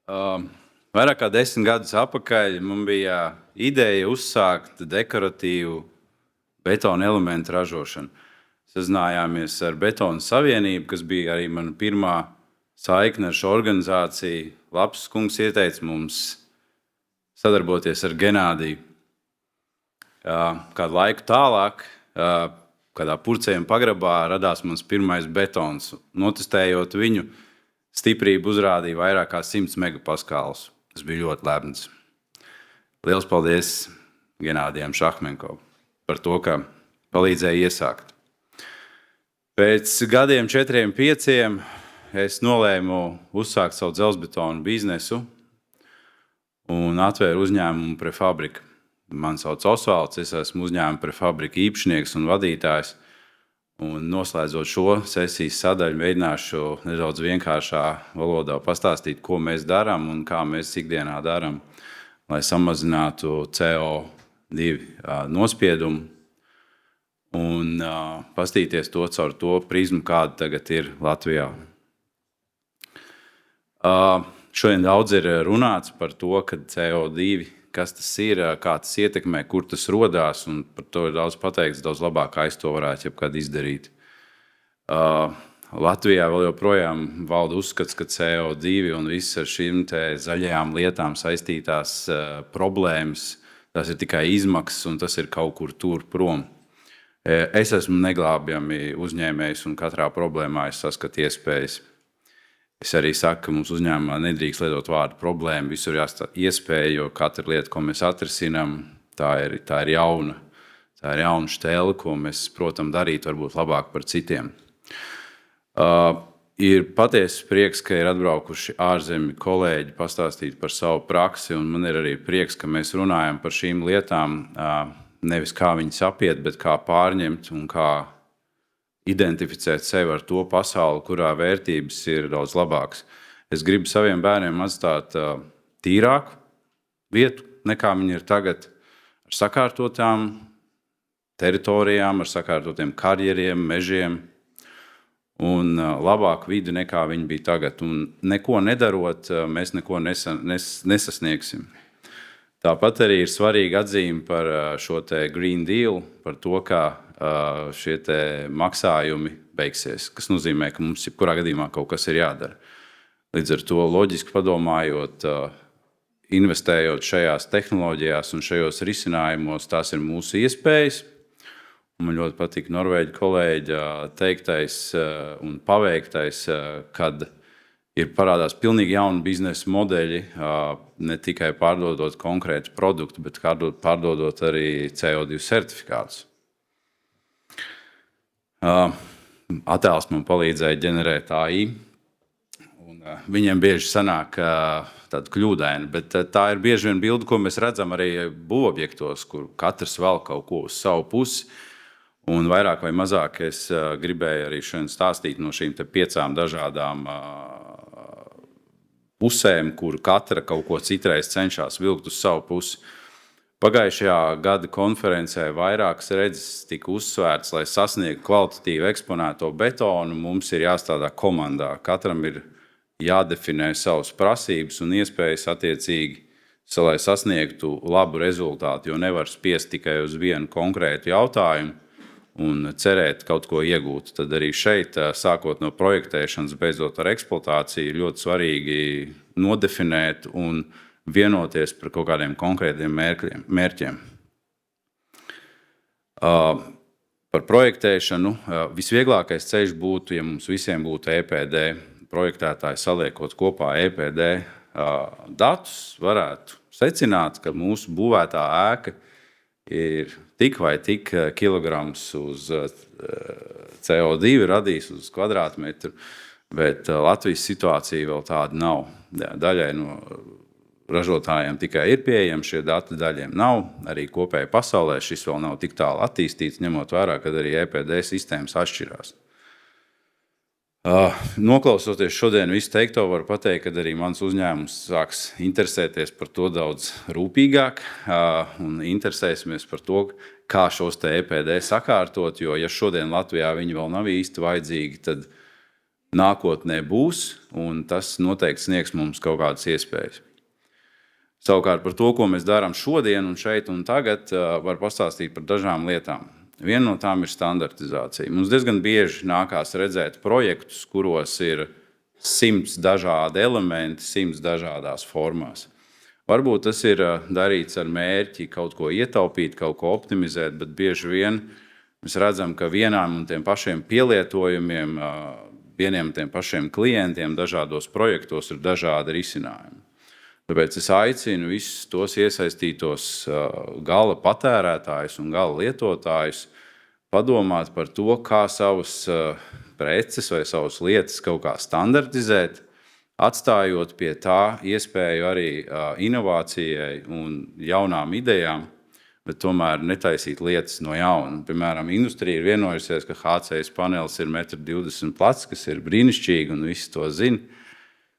Um, Vairāk kā 10 gadus atpakaļ man bija ideja uzsākt dekoratīvu betona elementu ražošanu. Sazinājāmies ar Betona Savienību, kas bija arī mana pirmā saikne ar šo organizāciju. Labs kungs ieteica mums sadarboties ar Genādiju. Kādu laiku tālāk, kādā purcējuma pagrabā, radās mans pirmais betons. Notestējot viņu, stiprība uzrādīja vairāk kā 100 megapaskālus. Tas bija ļoti lepns. Liels paldies Genādijam Šahmenkovam par to, ka palīdzēja iesākt. Pēc gadiem 4-5 es nolēmu uzsākt savu dzelzbetonu biznesu un atvēru uzņēmumu Prefabrika. Mani sauc Osvalds, es esmu uzņēmuma Prefabrika īpašnieks un vadītājs. Un noslēdzot šo sesijas sadaļu, mēģināšu nedaudz vienkāršā valodā pastāstīt, ko mēs darām un kā mēs ikdienā darām, lai samazinātu CO2 nospiedumu un pastīties to caur to prizmu, kāda tagad ir Latvijā. Šodien daudz ir runāts par to, ka CO2, kas tas ir, kā tas ietekmē, kur tas rodās, un par to ir daudz pateikts, daudz labāk aiz to varētu jebkad izdarīt. Latvijā vēl joprojām valda uzskats, ka CO2 un viss ar šīm zaļajām lietām saistītās problēmas, tas ir tikai izmaksas un tas ir kaut kur tur prom. Es esmu neglābjami uzņēmējs un katrā problēmā es saskatu iespējas. Es arī saku, ka mums uzņēmumā nedrīkst lietot vārdu problēma, visur jāstāsta iespēja, jo katra lieta, ko mēs atrisinām, tā ir jauna štēle, ko mēs, protams, darīt varbūt labāk par citiem. Ir patiesi prieks, ka ir atbraukuši ārzemju kolēģi pastāstīt par savu praksi, un man ir arī prieks, ka mēs runājam par šīm lietām, nevis kā viņas apiet, bet kā pārņemt un kā identificēt sevi ar to pasauli, kurā vērtības ir daudz labākas. Es gribu saviem bērniem atstāt tīrāku vietu, nekā viņi ir tagad, ar sakārtotām teritorijām, ar sakārtotiem karjeriem, mežiem un labāku vidi, nekā viņi bija tagad. Un neko nedarot, mēs neko nesasniegsim. Tāpat arī ir svarīgi atzīme par šo te Green Deal, par to, kā šie te maksājumi beigsies, kas nozīmē, ka mums jebkurā gadījumā kaut kas ir jādara. Līdz ar to loģiski padomājot, investējot šajās tehnoloģijās un šajos risinājumos, tās ir mūsu iespējas. Man ļoti patīk norvēģu kolēģa teiktais un paveiktais, kad ir parādās pilnīgi jauni biznesa modeļi, ne tikai pārdodot konkrētu produktu, bet pārdodot arī CO2 certifikātus. Attēls man palīdzēja ģenerēt AI, un viņiem bieži sanāk tāda kļūdaina, bet tā ir bieži vien bilde, ko mēs redzam arī būvobjektos, kur katrs vēl kaut ko uz savu pusi, un vairāk vai mazāk es gribēju arī šodien stāstīt no šīm 5 dažādām pusēm, kur katra kaut ko citreiz cenšas vilkt uz savu pusi. Pagājušajā gada konferencē vairākas redzes tika uzsvērts, lai sasniegtu kvalitatīvu eksponēto betonu, mums ir jāstrādā komandā. Katram ir jādefinē savas prasības un iespējas attiecīgi, lai sasniegtu labu rezultātu, jo nevar spiest tikai uz vienu konkrētu jautājumu un cerēt kaut ko iegūt. Tad arī šeit, sākot no projektēšanas, beidzot ar eksploatāciju, ļoti svarīgi nodefinēt un vienoties par kaut kādiem konkrētiem mērķiem. Par projektēšanu visvieglākais ceļš būtu, ja mums visiem būtu EPD. Projektētāji saliekot kopā EPD datus, varētu secināt, ka mūsu būvētā ēka ir tik vai tik kilograms uz CO2 radīs uz kvadrātmetru, bet Latvijas situācija vēl tāda nav. Daļai no ražotājiem tikai ir pieejami šie dati, daļiem nav. Arī kopēji pasaulē šis vēl nav tik tālu attīstīts, ņemot vērā, kad arī EPD sistēmas atšķirās. Noklausoties šodien visu teikto, var pateikt, ka arī mans uzņēmums sāks interesēties par to daudz rūpīgāk un interesēsimies par to, kā šos te EPD sakārtot, jo ja šodien Latvijā viņi vēl nav īsti vajadzīgi, tad nākotnē būs, un tas noteikti sniegs mums kaut kādas iespējas. Savukārt par to, ko mēs darām šodien un šeit un tagad, var pastāstīt par dažām lietām. Viena no tām ir standartizācija. Mums diezgan bieži nākās redzēt projektus, kuros ir 100 dažādi elementi, 100 dažādās formās. Varbūt tas ir darīts ar mērķi kaut ko ietaupīt, kaut ko optimizēt, bet bieži vien mēs redzam, ka vienām un tiem pašiem pielietojumiem, vieniem un tiem pašiem klientiem dažādos projektos ir dažādi risinājumi. Tāpēc es aicinu visus tos iesaistītos gala patērētājus un gala lietotājus padomāt par to, kā savas preces vai savas lietas kaut kā standartizēt, atstājot pie tā iespēju arī inovācijai un jaunām idejām, bet tomēr netaisīt lietas no jauna. Piemēram, industrija ir vienojusies, ka HCS panelis ir 1,20 m plats, kas ir brīnišķīgi un visi to zina.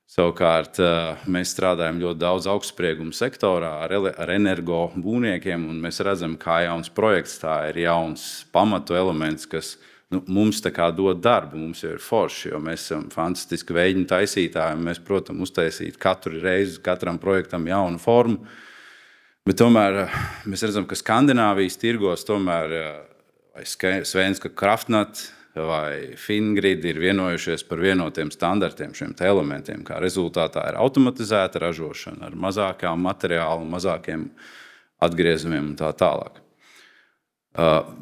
Savukārt mēs strādājam ļoti daudz augstsprieguma sektorā ar energo būvniekiem, un mēs redzam, kā jauns projekts, tā ir jauns pamatu elements, kas mums tā kā dod darbu, mums jau ir forši, jo mēs esam fantastiski veļņu taisītāji, un mēs, protams, uztaisīt katru reizi, katram projektam jaunu formu. Bet tomēr mēs redzam, ka Skandināvijas tirgos tomēr vai Svenska Kraftnat vai Fingrid ir vienojušies par vienotiem standartiem šiem elementiem, kā rezultātā ir automatizēta ražošana ar mazākām materiālu, mazākiem atgriezumiem un tā tālāk.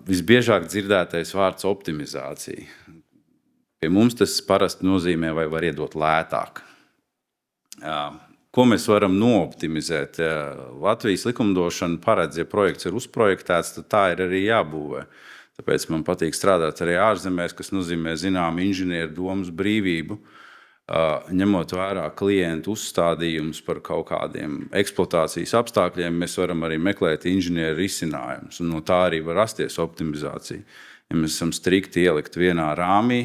Visbiežāk dzirdētais vārds optimizācija. Pie mums tas parasti nozīmē, vai var iedot lētāk. Ko mēs varam nooptimizēt? Latvijas likumdošana paredz, ja projekts ir uzprojektēts, tad tā ir arī jābūvē. Tāpēc man patīk strādāt arī ārzemēs, kas nozīmē zinām inženieru domas brīvību, ņemot vērā klientu uzstādījumus par kaut kādiem eksploatācijas apstākļiem, mēs varam arī meklēt inženieru risinājumus, un no tā arī var rasties optimizācija. Ja mēs esam strikti ielikt vienā rāmī,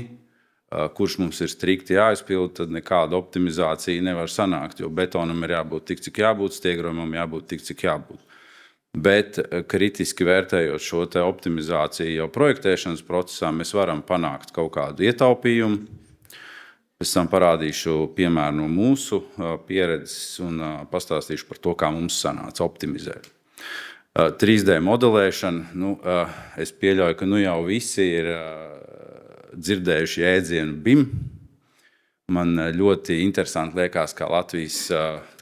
kurš mums ir strikti jāizpild, tad nekāda optimizācija nevar sanākt, jo betonam ir jābūt tik, cik jābūt, stiegrojumam jābūt tik, cik jābūt. Bet kritiski vērtējot šo te optimizāciju jau projektēšanas procesā, mēs varam panākt kaut kādu ietaupījumu. Pēc tam parādīšu piemēru no mūsu pieredzes un pastāstīšu par to, kā mums sanāca optimizēt. 3D modelēšana, es pieļauju, ka jau visi ir dzirdējuši jēdzienu BIM. Man ļoti interesanti liekas, kā Latvijas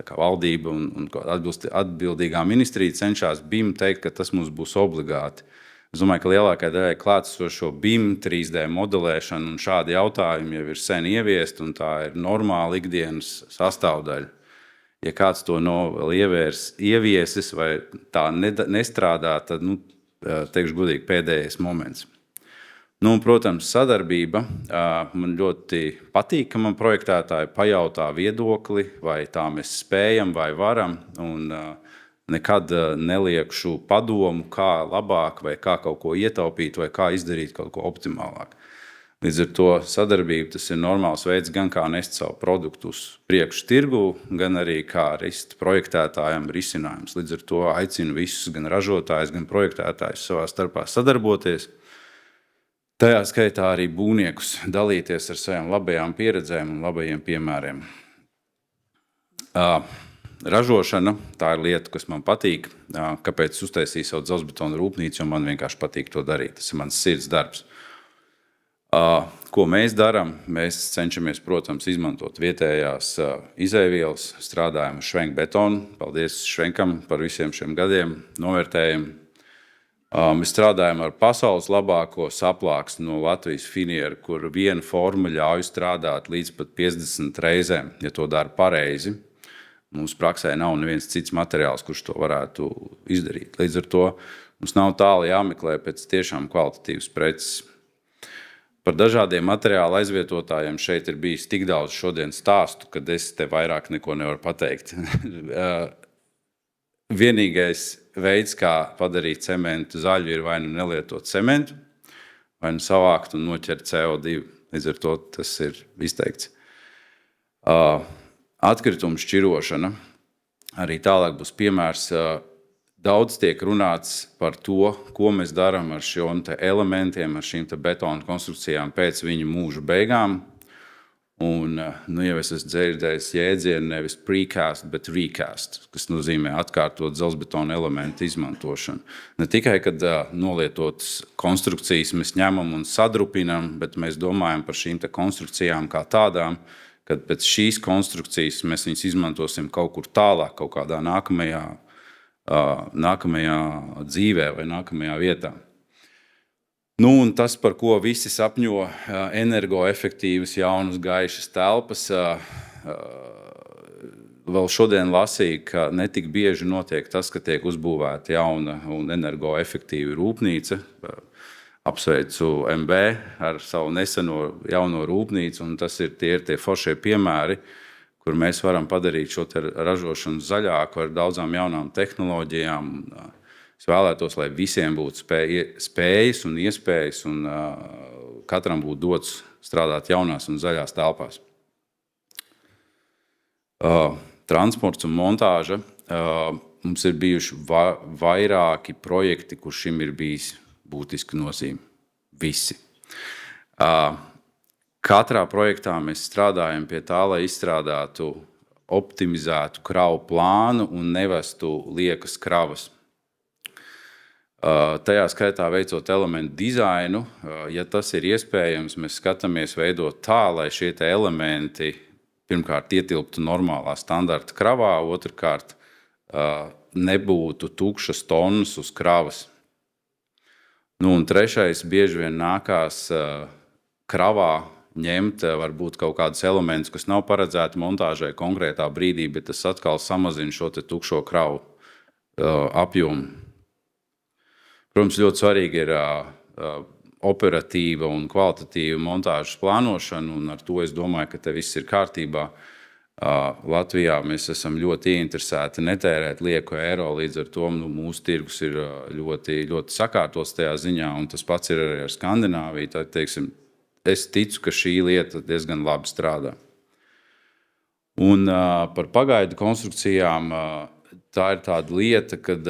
valdība un atbildīgā ministrija cenšas BIM teikt, ka tas mums būs obligāti. Es domāju, ka lielākajai daļai klātesošo BIM 3D modelēšanu un šādi jautājumi jau ir sen ieviesti, un tā ir normāla ikdienas sastāvdaļa. Ja kāds to vēl ieviesis vai tā nestrādā, tad, teikšu godīgi, pēdējais moments. Protams, sadarbība. Man ļoti patīk, ka man projektētāji pajautā viedokli, vai tā mēs spējam vai varam, un nekad neliekšu padomu, kā labāk, vai kā kaut ko ietaupīt, vai kā izdarīt kaut ko optimālāk. Līdz ar to sadarbība tas ir normāls veids gan kā nest savu produktu uz priekšu tirgu, gan arī kā rast projektētājiem risinājums. Līdz ar to aicinu visus, gan ražotājus, gan projektētājus savā starpā sadarboties. Tajā skaitā arī būvniekus dalīties ar savām labajām pieredzēm un labajiem piemēriem. Ražošana, tā ir lieta, kas man patīk. Kāpēc uztaisīju savu dzelzbetonu rūpnīcu, jo man vienkārši patīk to darīt. Tas ir mans sirds darbs. Ko mēs darām? Mēs cenšamies, protams, izmantot vietējās izēvielas, strādājam ar Švenk betonu. Paldies Švenkam par visiem šiem gadiem, novērtējumu. Mēs strādājam ar pasaules labāko saplāksni no Latvijas finieru, kur viena forma ļauj strādāt līdz pat 50 reizēm, ja to dara pareizi. Mums praksē nav neviens cits materiāls, kurš to varētu izdarīt. Līdz ar to mums nav tālu jāmeklē pēc tiešām kvalitatīvas preces. Par dažādiem materiālu aizvietotājiem šeit ir bijis tik daudz šodien stāstu, ka es te vairāk neko nevaru pateikt. Vienīgais veids, kā padarīt cementu zaļu, ir vai nu nelietot cementu, vai nu savākt un noķert CO2. Līdz ar to tas ir izteikts. Atkritumu šķirošana. Arī tālāk būs piemērs. Daudz tiek runāts par to, ko mēs darām ar šiem elementiem, ar šīm betonu konstrukcijām pēc viņu mūža beigām. Un, jau es esmu dzirdējis jēdzienu nevis precast, bet recast, kas nozīmē atkārtot dzelzbetona elementu izmantošanu. Ne tikai, kad nolietotas konstrukcijas mēs ņemam un sadrupinam, bet mēs domājam par šīm konstrukcijām kā tādām, kad pēc šīs konstrukcijas mēs viņus izmantosim kaut kur tālāk, kaut kādā nākamajā dzīvē vai nākamajā vietā. Un tas, par ko visi sapņo, energoefektīvas, jaunas, gaišas telpas, vēl šodien lasīju, ka netik bieži notiek tas, ka tiek uzbūvēta jauna un energoefektīva rūpnīca. Apsveicu MB ar savu neseno jauno rūpnīcu, un tas ir tie foršie piemēri, kur mēs varam padarīt šo ražošanu zaļāku ar daudzām jaunām tehnoloģijām. Es vēlētos, lai visiem būtu spējas un iespējas, un katram būtu dots strādāt jaunās un zaļās telpās. Transports un montāža. Mums ir bijuši vairāki projekti, kur šim ir bijis būtiska nozīme. Visi. Katrā projektā mēs strādājam pie tā, lai izstrādātu optimizētu kravu plānu un nevestu liekas kravas. Tajā skaitā veicot elementu dizainu, ja tas ir iespējams, mēs skatāmies veidot tā, lai šie elementi pirmkārt ietilptu normālā standarta kravā, otrkārt nebūtu tukšas tonnas uz kravas. Un trešais, bieži vien nākās kravā ņemt varbūt kaut kādus elementus, kas nav paredzēti montāžai konkrētā brīdī, bet tas atkal samazina šo tukšo kravu apjomu. Protams, ļoti svarīgi ir operatīva un kvalitatīva montāžas plānošana, un ar to es domāju, ka te viss ir kārtībā. Latvijā mēs esam ļoti ieinteresēti netērēt lieku eiro, līdz ar to mūsu tirgus ir ļoti, ļoti sakārtots tajā ziņā, un tas pats ir arī ar Skandināviju. Tad, teiksim, es ticu, ka šī lieta diezgan labi strādā. Un par pagaidu konstrukcijām tā ir tāda lieta, kad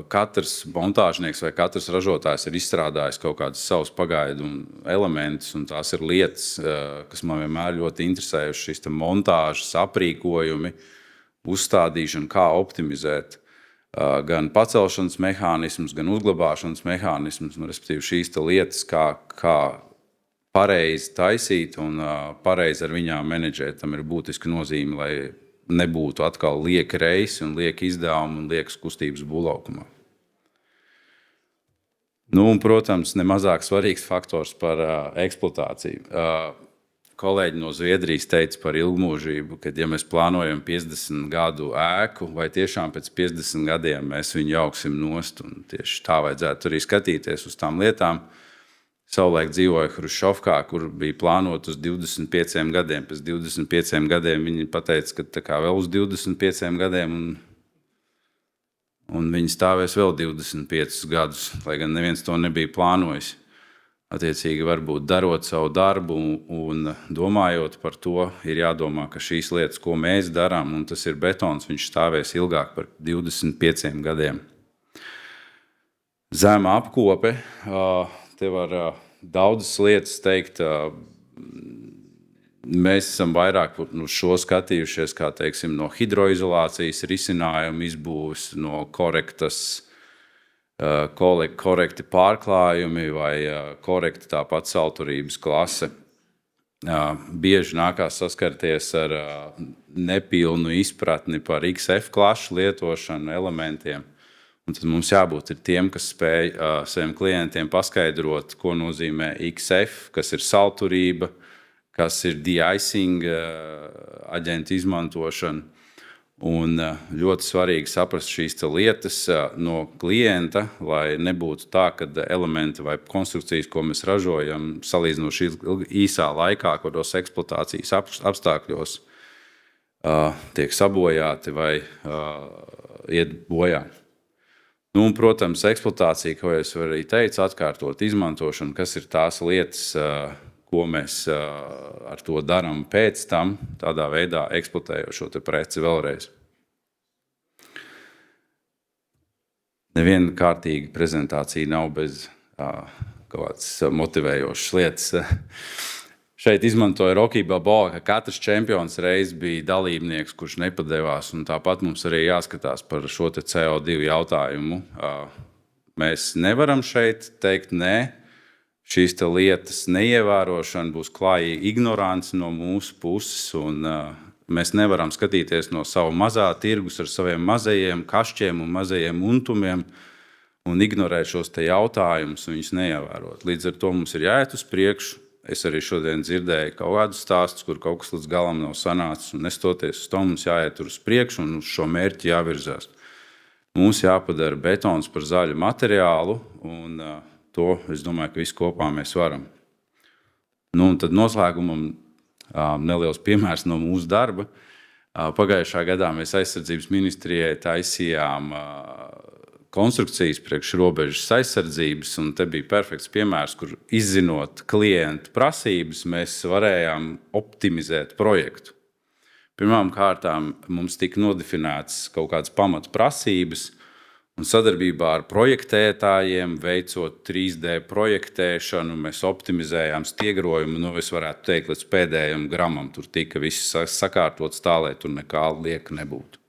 katrs montāžnieks vai katrs ražotājs ir izstrādājis kaut kādus savus pagaidu elementus, un tās ir lietas, kas man vienmēr ļoti interesējuši, šīs montāžas, aprīkojumi, uzstādīšana, kā optimizēt gan pacelšanas mehānismus, gan uzglabāšanas mehānismus, respektīvi šīs lietas, kā pareizi taisīt un pareizi ar viņām menedžēt. Tam ir būtiska nozīme, lai nebūtu atkal lieki reisi un lieki izdevumi un liekas kustības būvlaukumā. Un, protams, nemazāk svarīgs faktors par eksploatāciju. Kolēģi no Zviedrijas teica par ilgmūžību, ka ja mēs plānojam 50 gadu ēku, vai tiešām pēc 50 gadiem mēs viņu jauksim nost, un tieši tā vajadzētu arī skatīties uz tām lietām. Savulaik dzīvoja Hrušovkā, kur bija plānot uz 25 gadiem. Pēc 25 gadiem viņi pateica, ka vēl uz 25 gadiem, un viņi stāvēs vēl 25 gadus, lai gan neviens to nebija plānojis. Attiecīgi, varbūt darot savu darbu un domājot par to, ir jādomā, ka šīs lietas, ko mēs darām, un tas ir betons, viņš stāvēs ilgāk par 25 gadiem. Zema apkope. Te var daudzas lietas teikt. Mēs esam vairāk šo skatījušies, kā teiksim, no hidroizolācijas risinājuma izbūves, no korekti pārklājumi vai korekti tāpat salturības klase. Bieži nākās saskarties ar nepilnu izpratni par XF klašu lietošanu elementiem. Un tad mums jābūt tiem, kas spēj saviem klientiem paskaidrot, ko nozīmē XF, kas ir salturība, kas ir de-icing aģentu izmantošana. Un ļoti svarīgi saprast šīs lietas no klienta, lai nebūtu tā, ka elementi vai konstrukcijas, ko mēs ražojam, salīdzinoši īsā laikā, kādos eksploatācijas apstākļos tiek sabojāti vai iet bojā. Un, protams, eksploatācija, ko es arī teicu, atkārtot izmantošanu, kas ir tās lietas, ko mēs ar to darām pēc tam, tādā veidā eksploatējot šo preci vēlreiz. Neviena kārtīga prezentācija nav bez kaut kādas motivējošas lietas. šeit izmantoja Rocky Balboa, ka katrs čempions reiz bija dalībnieks, kurš nepadevās. Un tāpat mums arī jāskatās par šo CO2 jautājumu. Mēs nevaram šeit teikt nē. Šīs lietas neievērošana būs klājīga ignorance no mūsu puses. Un, mēs nevaram skatīties no sava mazā tirgus ar saviem mazajiem kašķiem un mazajiem untumiem un ignorēt šos jautājumus un viņus neievērot. Līdz ar to mums ir jāiet uz priekšu. Es arī šodien dzirdēju kaut kādus stāstus, kur kaut kas līdz galam nav sanācis. Un nestoties uz to, mums jāiet uz priekšu un uz šo mērķi jāvirzās. Mums jāpadara betons par zaļu materiālu, un to, es domāju, ka visi kopā mēs varam. Nu, un tad noslēgumam neliels piemērs no mūsu darba. Pagājušā gadā mēs aizsardzības ministrijai taisījām konstrukcijas priekš robežas aizsardzības, un te bija perfekts piemērs, kur izzinot klientu prasības, mēs varējām optimizēt projektu. Pirmām kārtām mums tika nodefinētas kaut kādas pamatu prasības, un sadarbībā ar projektētājiem, veicot 3D projektēšanu, mēs optimizējām stiegrojumu, es varētu teikt, līdz pēdējam gramam. Tur tika viss sakārtots tā, lai tur nekā lieka nebūtu.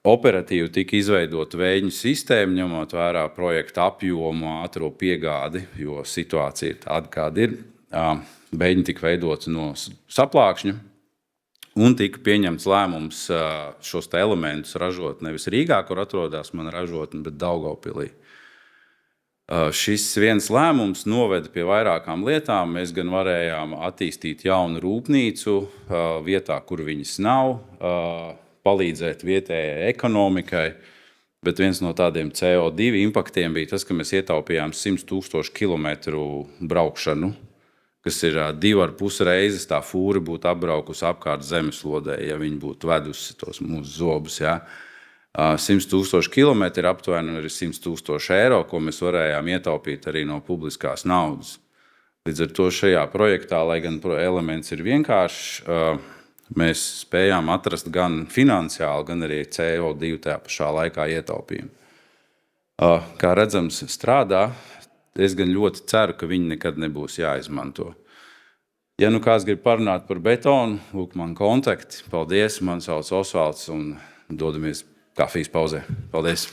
Operatīvi tika izveidota vēju sistēma, ņemot vērā projekta apjomu, ātro piegādi, jo situācija ir tāda, kāda ir. Vēji tika veidota no saplākšņa, un tika pieņemts lēmums šos elementus ražot nevis Rīgā, kur atrodas mana ražotne, bet Daugavpilī. Šis viens lēmums noveda pie vairākām lietām. Mēs gan varējām attīstīt jaunu rūpnīcu vietā, kur viņas nav, palīdzēt vietējai ekonomikai, bet viens no tādiem CO2 impaktiem bija tas, ka mēs ietaupījām 100,000 kilometru braukšanu, kas ir 2,5 reizes tā fūra būtu apbraukusi apkārt zemeslodē, ja viņi būtu vedusi tos mūsu zobus. Ja. 100,000 kilometri aptuveni ir 100,000 eiro, ko mēs varējām ietaupīt arī no publiskās naudas. Līdz ar to šajā projektā, lai gan elements ir vienkāršs, mēs spējām atrast gan finansiāli, gan arī CO2 tajā pašā laikā ietaupījumu. Kā redzams, strādā. Es gan ļoti ceru, ka viņi nekad nebūs jāizmanto. Ja nu kāds grib parunāt par betonu, lūk man kontakti. Paldies, man sauc Osvalds un dodamies kafijas pauzē. Paldies!